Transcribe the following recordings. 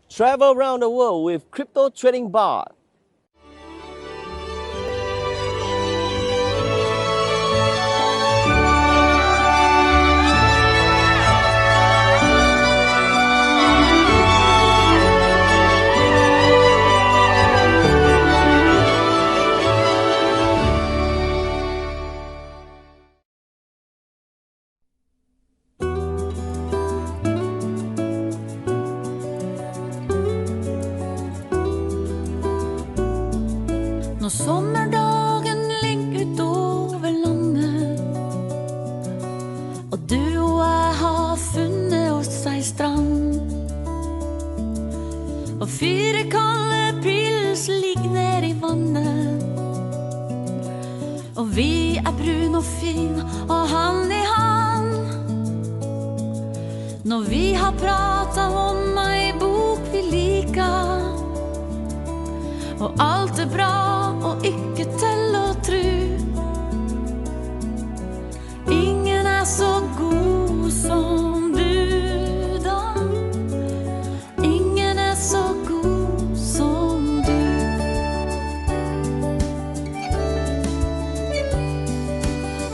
Travel around the world with Crypto Trading Bar. Når sommerdagen ligger utover landet, og du og jeg har funnet oss ei strand, og 4 kalde pils ligger ned i vannet, og vi er brun og fin og hand i hand. Når vi har pratet om ei bok vi liker, og alt er bra og ikke til å tru. Ingen er så god som du da. Ingen er så god som du.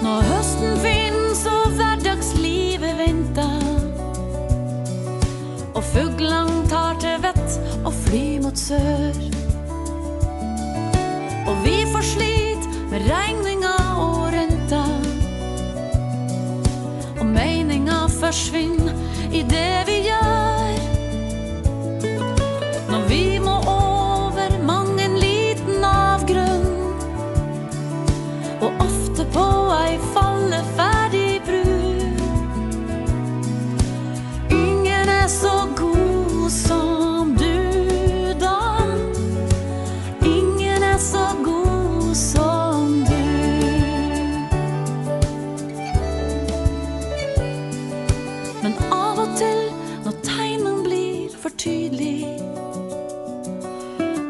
Når høsten finnes og hverdagslivet venter, og fuglene tar til vett og flyr mot sør, og vi får slit med regninger og renter, og meninger forsvinner i det vi gjør. Når vi må over mang en liten avgrunn, og ofte på ei falleferdig bru. Ingen er så god som du da. Ingen er så god som du. Men av og til, når tegnen blir for tydelig,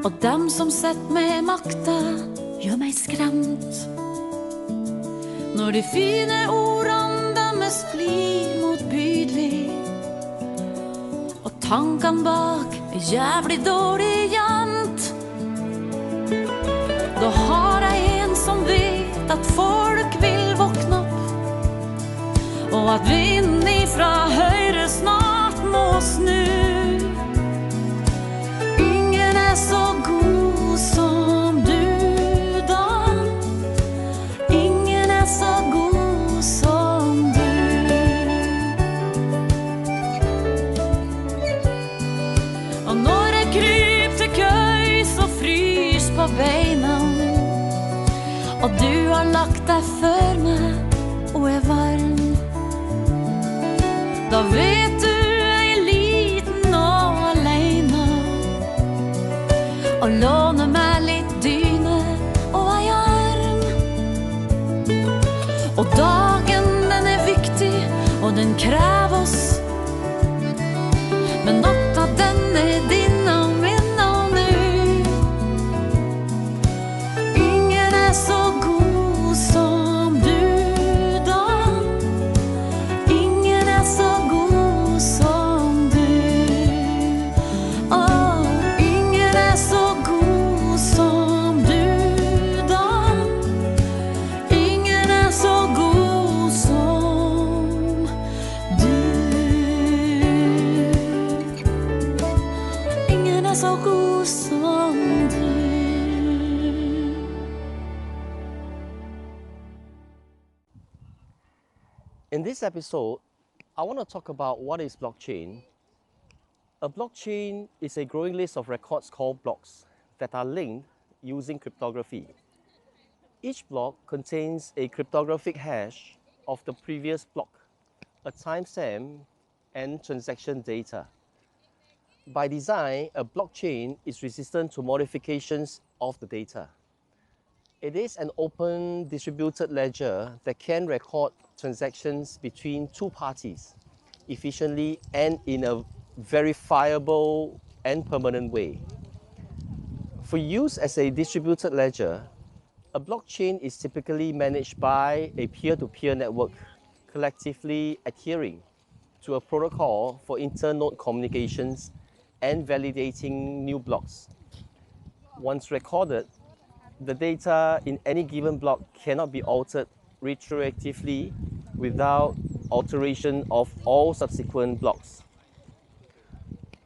og dem som setter med makta gjør meg skremt, når de fine ordene deres blir motbydelig, og tankene bak er jævlig dårlig gjemt, da har jeg en som vet at folk vil våkne opp, og at vinden ifra høyre snart må snu. Ingen er så god som du da. Ingen er så god som du. Og når jeg kryper til køys og frys på beina, og du har lagt deg før meg og er varm, da vet du jeg er liten og alene, og låner meg litt dyne og ei arm. Og dagen den er viktig, og den krever oss, men natta den er din og min og nu. Ingen er så god som du da. Ingen er så god som du. Åh, ingen er så god som du da. Ingen er så god som du. Ingen er så god som du. In this episode, I want to talk about what is blockchain. A blockchain is a growing list of records called blocks that are linked using cryptography. Each block contains a cryptographic hash of the previous block, a timestamp, and transaction data. By design, a blockchain is resistant to modifications of the data. It is an open distributed ledger that can record transactions between two parties efficiently and in a verifiable and permanent way. For use as a distributed ledger, a blockchain is typically managed by a peer-to-peer network collectively adhering to a protocol for inter-node communications and validating new blocks. Once recorded, the data in any given block cannot be altered retroactively without alteration of all subsequent blocks,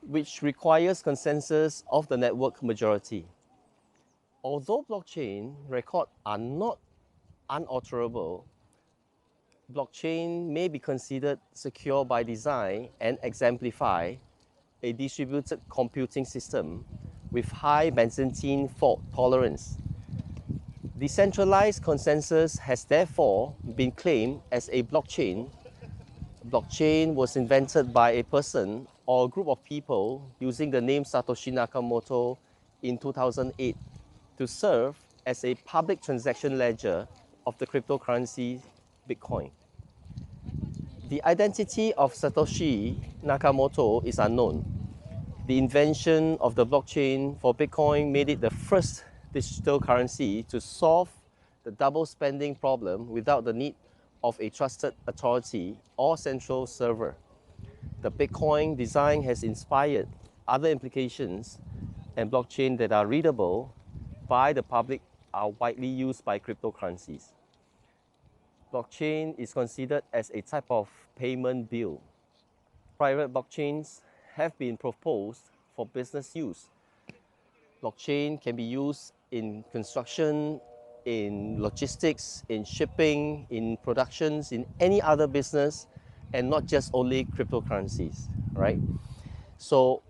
which requires consensus of the network majority. Although blockchain records are not unalterable, blockchain may be considered secure by design and exemplify a distributed computing system with high Byzantine fault tolerance. Decentralized consensus has therefore been claimed as a blockchain. Blockchain was invented by a person or a group of people using the name Satoshi Nakamoto in 2008 to serve as a public transaction ledger of the cryptocurrency Bitcoin. The identity of Satoshi Nakamoto is unknown. The invention of the blockchain for Bitcoin made it the first digital currency to solve the double spending problem without the need of a trusted authority or central server. The Bitcoin design has inspired other implications, and blockchain that are readable by the public are widely used by cryptocurrencies. Blockchain is considered as a type of payment bill. Private blockchains have been proposed for business use. Blockchain can be used in construction, in logistics, in shipping, in productions, in any other business, and not just only cryptocurrencies, right? So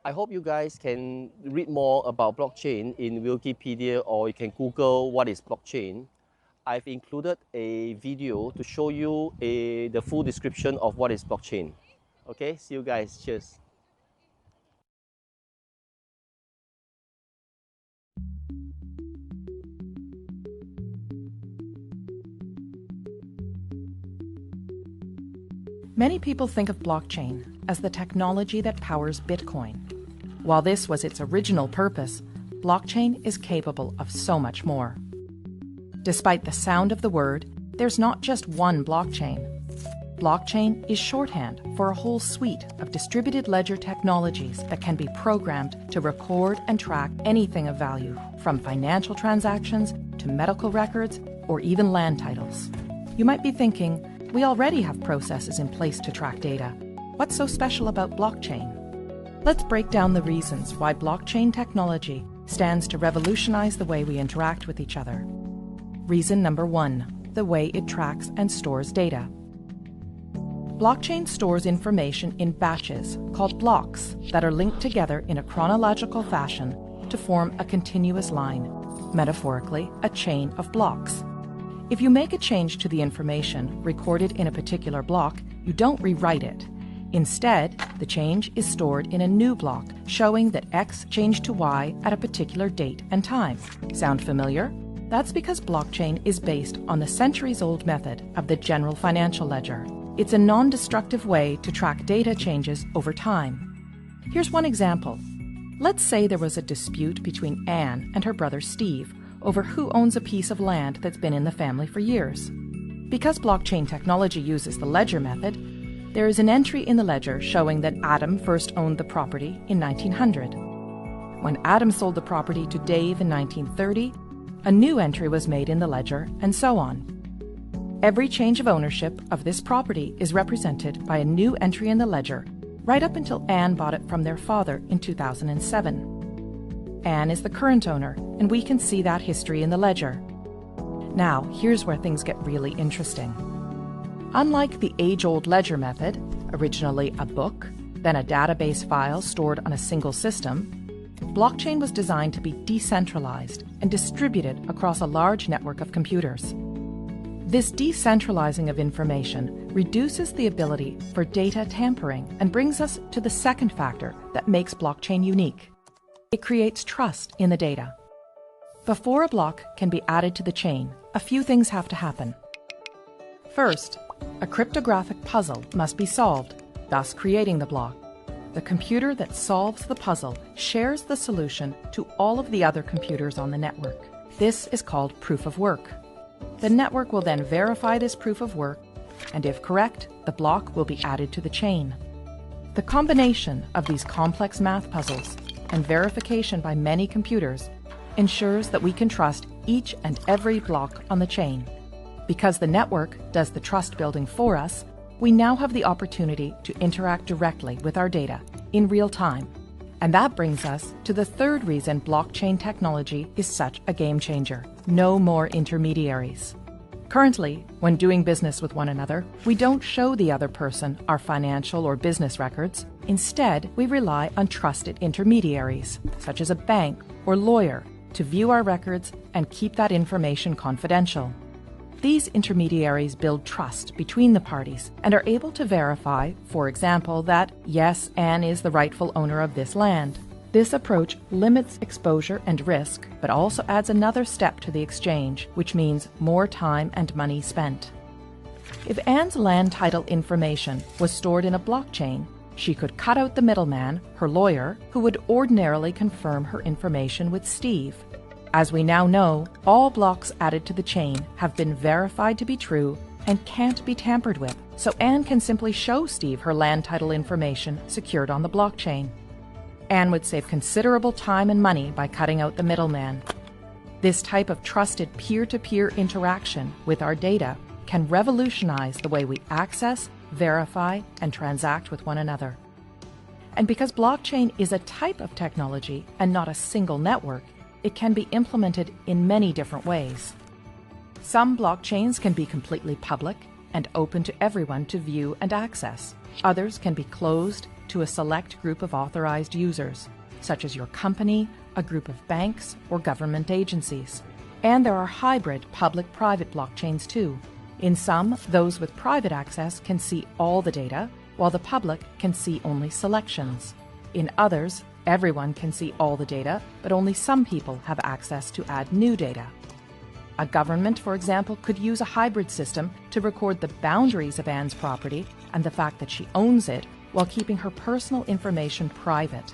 I hope you guys can read more about blockchain in Wikipedia, or you can Google what is blockchain. I've included a video to show you the full description of what is blockchain. Okay, see you guys. Cheers. Many people think of blockchain as the technology that powers Bitcoin. While this was its original purpose, blockchain is capable of so much more. Despite the sound of the word, there's not just one blockchain. Blockchain is shorthand for a whole suite of distributed ledger technologies that can be programmed to record and track anything of value, from financial transactions to medical records or even land titles. You might be thinking, we already have processes in place to track data. What's so special about blockchain? Let's break down the reasons why blockchain technology stands to revolutionize the way we interact with each other. Reason number 1, the way it tracks and stores data. Blockchain stores information in batches called blocks that are linked together in a chronological fashion to form a continuous line, metaphorically, a chain of blocks. If you make a change to the information recorded in a particular block, you don't rewrite it. Instead, the change is stored in a new block showing that X changed to Y at a particular date and time. Sound familiar? That's because blockchain is based on the centuries-old method of the general financial ledger. It's a non-destructive way to track data changes over time. Here's one example. Let's say there was a dispute between Anne and her brother Steve over who owns a piece of land that's been in the family for years. Because blockchain technology uses the ledger method, there is an entry in the ledger showing that Adam first owned the property in 1900. When Adam sold the property to Dave in 1930, a new entry was made in the ledger, and so on. Every change of ownership of this property is represented by a new entry in the ledger, right up until Anne bought it from their father in 2007. Anne is the current owner, and we can see that history in the ledger. Now, here's where things get really interesting. Unlike the age-old ledger method, originally a book, then a database file stored on a single system, blockchain was designed to be decentralized and distributed across a large network of computers. This decentralizing of information reduces the ability for data tampering and brings us to the second factor that makes blockchain unique. It creates trust in the data. Before a block can be added to the chain, a few things have to happen. First, a cryptographic puzzle must be solved, thus creating the block. The computer that solves the puzzle shares the solution to all of the other computers on the network. This is called proof of work. The network will then verify this proof of work, and if correct, the block will be added to the chain. The combination of these complex math puzzles and verification by many computers ensures that we can trust each and every block on the chain. Because the network does the trust building for us, we now have the opportunity to interact directly with our data in real time. And that brings us to the third reason blockchain technology is such a game changer: no more intermediaries. Currently, when doing business with one another, we don't show the other person our financial or business records. Instead, we rely on trusted intermediaries, such as a bank or lawyer, to view our records and keep that information confidential. These intermediaries build trust between the parties and are able to verify, for example, that, yes, Anne is the rightful owner of this land. This approach limits exposure and risk, but also adds another step to the exchange, which means more time and money spent. If Anne's land title information was stored in a blockchain, she could cut out the middleman, her lawyer, who would ordinarily confirm her information with Steve. As we now know, all blocks added to the chain have been verified to be true and can't be tampered with, so Anne can simply show Steve her land title information secured on the blockchain. Anne would save considerable time and money by cutting out the middleman. This type of trusted peer-to-peer interaction with our data can revolutionize the way we access, verify, and transact with one another. And because blockchain is a type of technology and not a single network, it can be implemented in many different ways. Some blockchains can be completely public and open to everyone to view and access. Others can be closed to a select group of authorized users, such as your company, a group of banks, or government agencies. And there are hybrid public-private blockchains too. In some, those with private access can see all the data, while the public can see only selections. In others, everyone can see all the data, but only some people have access to add new data. A government, for example, could use a hybrid system to record the boundaries of Anne's property and the fact that she owns it, while keeping her personal information private.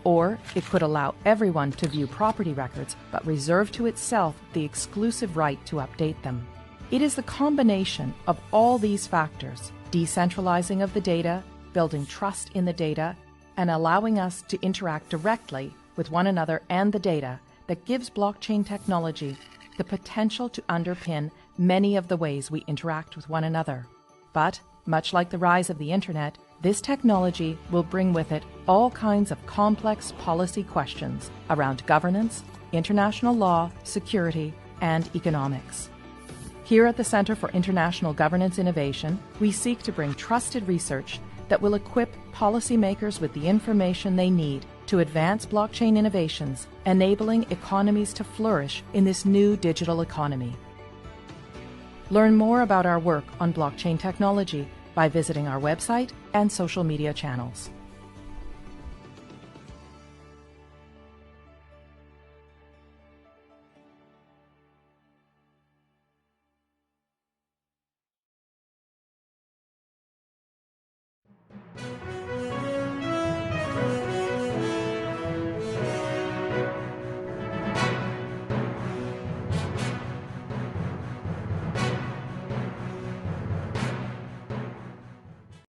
Or it could allow everyone to view property records, but reserve to itself the exclusive right to update them. It is the combination of all these factors, decentralizing of the data, building trust in the data, and allowing us to interact directly with one another and the data, that gives blockchain technology the potential to underpin many of the ways we interact with one another. But, much like the rise of the Internet, this technology will bring with it all kinds of complex policy questions around governance, international law, security, and economics. Here at the Centre for International Governance Innovation, we seek to bring trusted research that will equip policymakers with the information they need to advance blockchain innovations, enabling economies to flourish in this new digital economy. Learn more about our work on blockchain technology by visiting our website and social media channels.